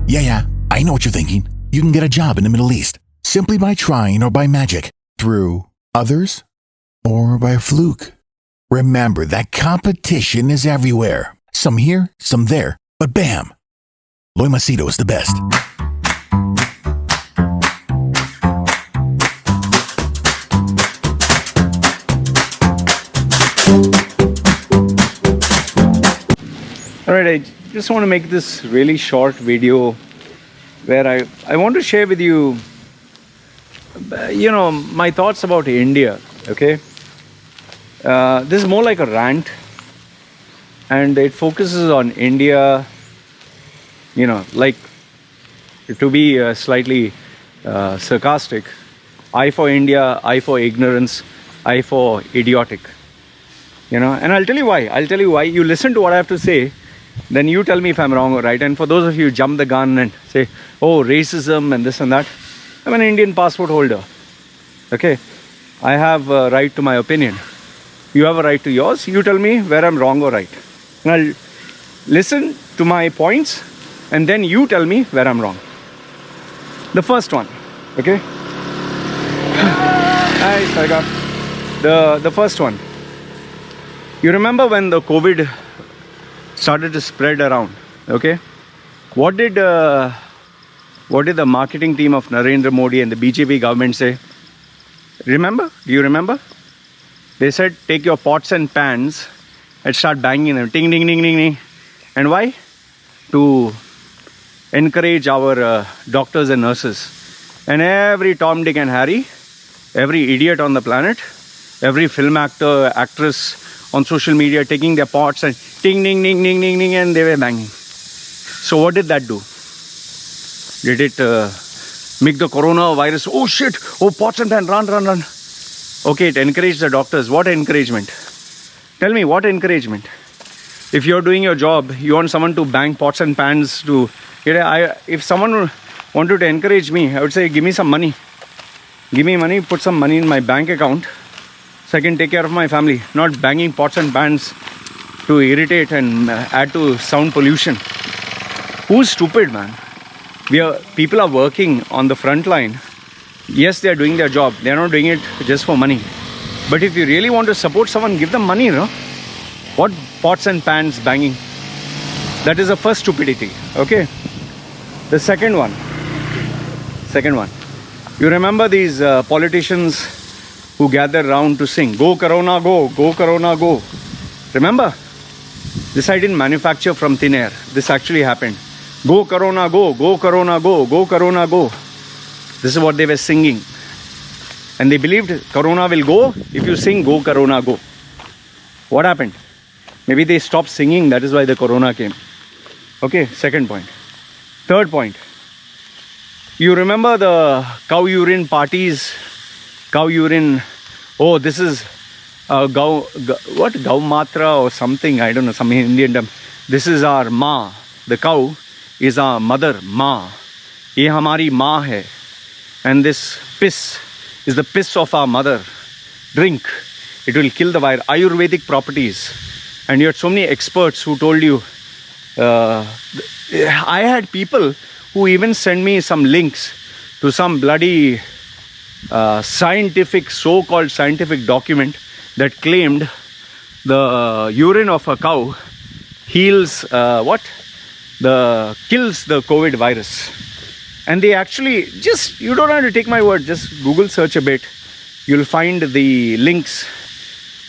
Yeah, I know what you're thinking. You can get a job in the Middle East simply by trying or by magic, through others, or by a fluke. Remember that competition is everywhere. Some here, some there, but bam! Loy Macedo is the best. Alright, I just want to make this really short video where I want to share with you, my thoughts about India, okay? This is more like a rant, and it focuses on India, like, to be slightly sarcastic, I for India, I for ignorance, I for idiotic, and I'll tell you why. You listen to what I have to say, then you tell me if I'm wrong or right. And for those of you who jump the gun and say, oh, racism and this and that, I'm an Indian passport holder, okay? I have a right to my opinion. You have a right to yours. You tell me where I'm wrong or right, and I'll listen to my points, and then you tell me where I'm wrong. The first one, okay? Hi, Saiga. The first one. You remember when the COVID started to spread around, okay? What did the marketing team of Narendra Modi and the BJP government say? Remember? Do you remember? They said, take your pots and pans and start banging them. Ding, ding, ding, ding, ding. And why? To encourage our doctors and nurses. And every Tom, Dick and Harry, every idiot on the planet, every film actor, actress on social media taking their pots and ding, ding, ding, ding, ding, ding, and they were banging. So what did that do? Did it make the coronavirus, oh shit, oh pots and pans, run, run, run. Okay, it encouraged the doctors. What encouragement? Tell me, what encouragement? If you're doing your job, you want someone to bang pots and pans to... if someone wanted to encourage me, I would say, give me some money. Give me money, put some money in my bank account so I can take care of my family. Not banging pots and pans to irritate and add to sound pollution. Who's stupid, man? People are working on the front line. Yes, they are doing their job. They are not doing it just for money. But if you really want to support someone, give them money, no? What pots and pans banging? That is the first stupidity, okay? The second one. You remember these politicians who gather round to sing, go Corona, go, go Corona, go. Remember? This I didn't manufacture from thin air. This actually happened. Go Corona, go, go Corona, go, go Corona, go. This is what they were singing. And they believed Corona will go if you sing go Corona, go. What happened? Maybe they stopped singing, that is why the Corona came. Okay, second point. Third point. You remember the cow urine parties? Cow urine, oh, this is Gau Matra or something, I don't know, some Indian term. This is our Ma. The cow is our mother, Ma. Ye hamari Ma hai. And this piss is the piss of our mother. Drink. It will kill the virus. Ayurvedic properties. And you had so many experts who told you. I had people who even sent me some links to some bloody scientific, so-called scientific document that claimed the urine of a cow heals kills the COVID virus. And they actually, just, you don't have to take my word, just Google search a bit. You'll find the links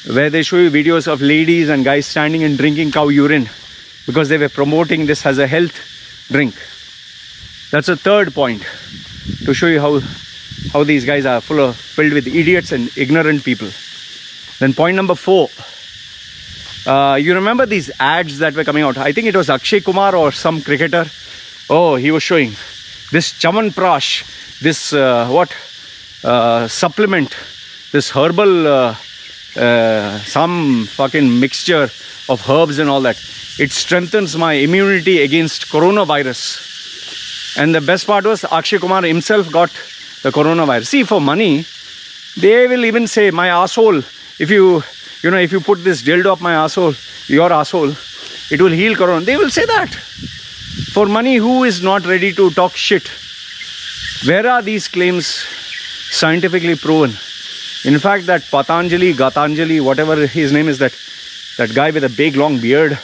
where they show you videos of ladies and guys standing and drinking cow urine because they were promoting this as a health drink. That's a third point to show you how these guys are filled with idiots and ignorant people. Then point number 4. You remember these ads that were coming out? I think it was Akshay Kumar or some cricketer. Oh, he was showing this Chawanprash, this supplement, this herbal, some fucking mixture of herbs and all that. It strengthens my immunity against coronavirus. And the best part was Akshay Kumar himself got the coronavirus. See, for money, they will even say, my asshole, if you put this dildo up my asshole, your asshole, it will heal corona. They will say that. For money, who is not ready to talk shit? Where are these claims scientifically proven? In fact, that Gatanjali, whatever his name is, that guy with a big long beard,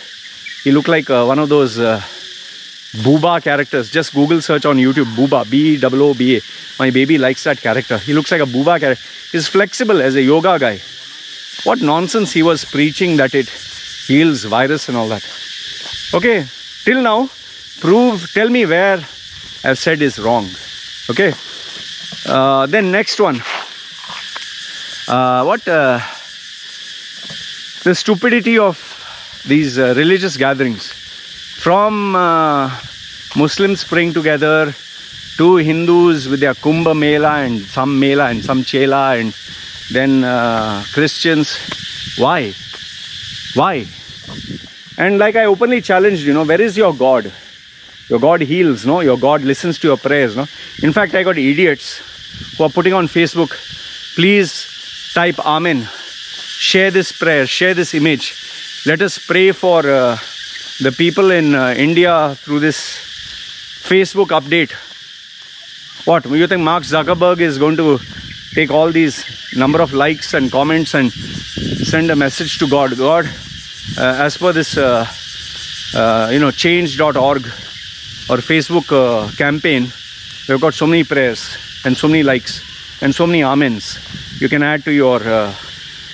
he looked like one of those Booba characters. Just Google search on YouTube, Booba, B-O-O-B-A. My baby likes that character. He looks like a Booba character. He's flexible as a yoga guy. What nonsense he was preaching that it heals virus and all that. Okay, till now, tell me where I've said is wrong. Okay. Then next one. The stupidity of these religious gatherings. From Muslims praying together to Hindus with their Kumbh Mela and some Chela, and then Christians. Why? And like I openly challenged, where is your God? Your God heals, no? Your God listens to your prayers, no? In fact, I got idiots who are putting on Facebook, please type Amen, share this prayer, share this image. Let us pray for the people in India through this Facebook update. What, you think Mark Zuckerberg is going to take all these number of likes and comments and send a message to God? God, as per this change.org or Facebook campaign, we've got so many prayers and so many likes and so many amens. You can add to your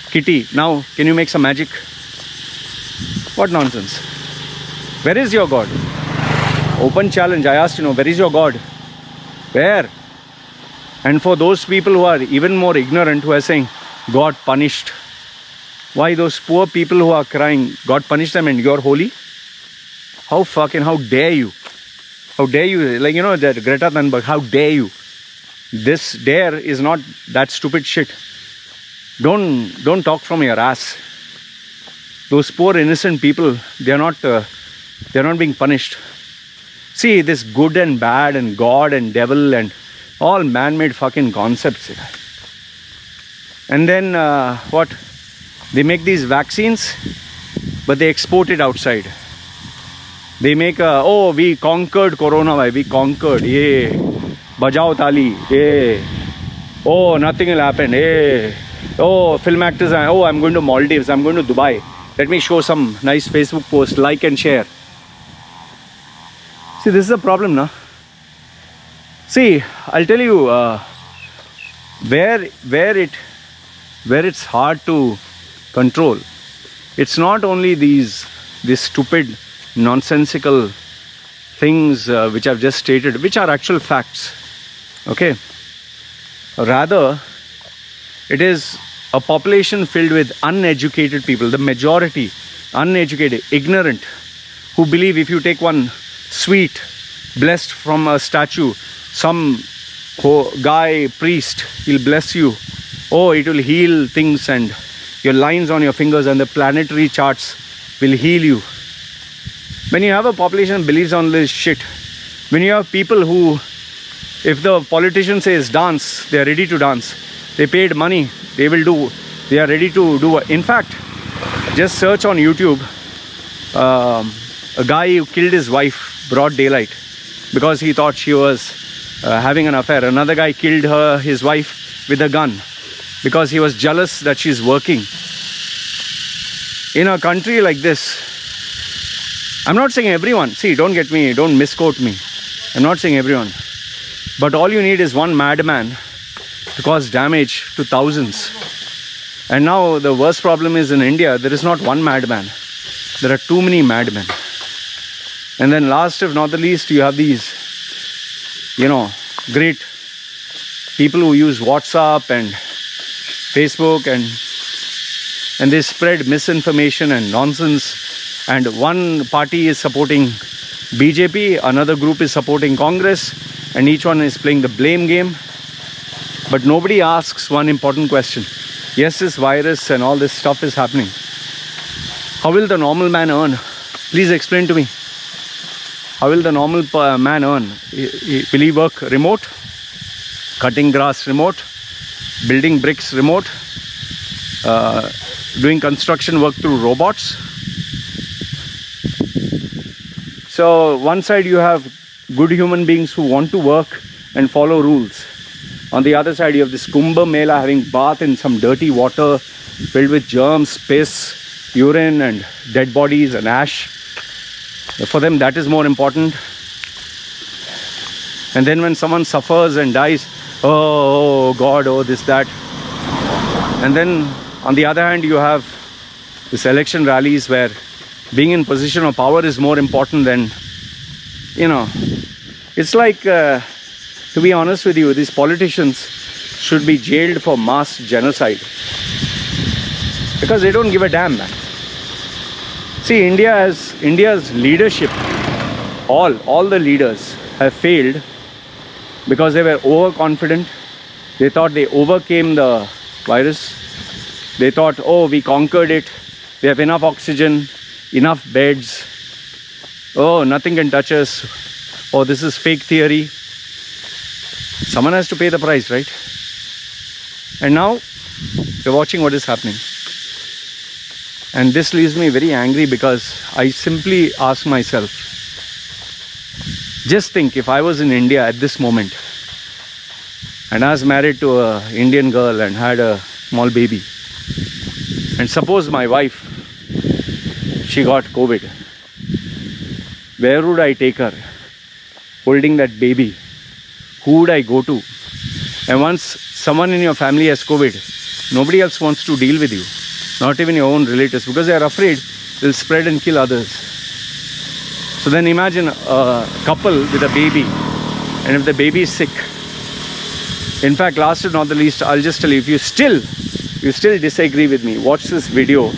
kitty. Now, can you make some magic? What nonsense. Where is your God? Open challenge. I asked, where is your God? Where? And for those people who are even more ignorant, who are saying, God punished. Why those poor people who are crying, God punished them and you're holy? How dare you? How dare you? Like, that Greta Thunberg, how dare you? This dare is not that stupid shit. Don't talk from your ass. Those poor innocent people, they're not being punished. See, this good and bad and God and devil and all man-made fucking concepts. And then what? They make these vaccines, but they export it outside. They make we conquered coronavirus. We conquered. Yeah. Bajao tali. Yeah. Oh, nothing will happen. Yeah. Oh, film actors. I'm going to Maldives. I'm going to Dubai. Let me show some nice Facebook post. Like and share. See, this is a problem, no? See, I'll tell you where it's hard to control. It's not only these stupid, nonsensical things which I've just stated, which are actual facts. Okay. Rather, it is a population filled with uneducated people, the majority uneducated, ignorant, who believe if you take one sweet blessed from a statue, some guy priest, he'll bless you. Oh, it will heal things, and your lines on your fingers and the planetary charts will heal you. When you have a population that believes on this shit, when you have people who, if the politician says dance, they are ready to dance. They paid money, they will do. They are ready to do. In fact, just search on YouTube a guy who killed his wife broad daylight because he thought she was having an affair. Another guy killed his wife with a gun because he was jealous that she's working. In a country like this, I'm not saying everyone. See, don't misquote me. I'm not saying everyone. But all you need is one madman to cause damage to thousands. And now the worst problem is in India, there is not one madman. There are too many madmen. And then last, if not the least, you have these, great people who use WhatsApp and Facebook and they spread misinformation and nonsense. And one party is supporting BJP, another group is supporting Congress, and each one is playing the blame game. But nobody asks one important question. Yes, this virus and all this stuff is happening. How will the normal man earn? Please explain to me. How will the normal man earn? Will he work remote? Cutting grass remote? Building bricks remote? Doing construction work through robots? So one side you have good human beings who want to work and follow rules. On the other side you have this Kumbh Mela having bath in some dirty water filled with germs, piss, urine and dead bodies and ash. For them that is more important. And then when someone suffers and dies, oh God, oh this, that. And then on the other hand you have this election rallies where being in position of power is more important than, it's like, to be honest with you, these politicians should be jailed for mass genocide because they don't give a damn, man. See, India's leadership, all the leaders have failed because they were overconfident. They thought they overcame the virus. They thought, oh, we conquered it. We have enough oxygen, enough beds. Oh, nothing can touch us. Oh, this is fake theory. Someone has to pay the price, right? And now we're watching what is happening. And this leaves me very angry because I simply ask myself, just think if I was in India at this moment and I was married to an Indian girl and had a small baby, and suppose my wife, she got COVID, where would I take her holding that baby? Who would I go to? And once someone in your family has COVID, nobody else wants to deal with you, not even your own relatives, because they are afraid they'll spread and kill others. So then imagine a couple with a baby, and if the baby is sick. In fact, last but not the least, I'll just tell you, if you still disagree with me, watch this video.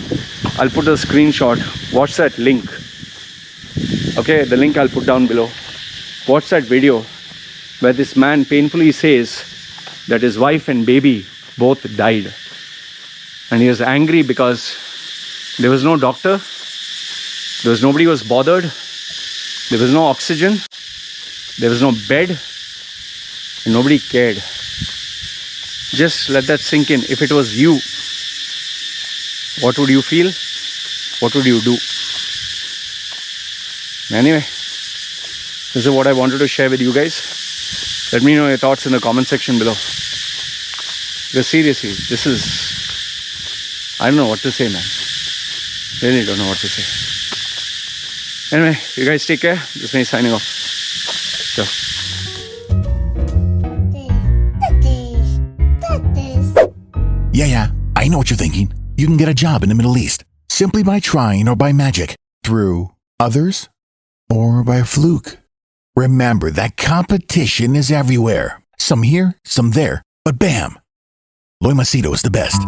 I'll put a screenshot. Watch that link. Okay, the link I'll put down below. Watch that video where this man painfully says that his wife and baby both died. And he was angry because there was no doctor. There was nobody who was bothered. There was no oxygen. There was no bed. And nobody cared. Just let that sink in. If it was you, what would you feel? What would you do? Anyway, this is what I wanted to share with you guys. Let me know your thoughts in the comment section below. Because seriously, this is, I don't know what to say, man. Really don't know what to say. Anyway, you guys take care. This is me signing off. Ciao. Yeah, I know what you're thinking. You can get a job in the Middle East simply by trying or by magic, through others or by fluke. Remember that competition is everywhere. Some here, some there, but bam! Loy Macedo is the best.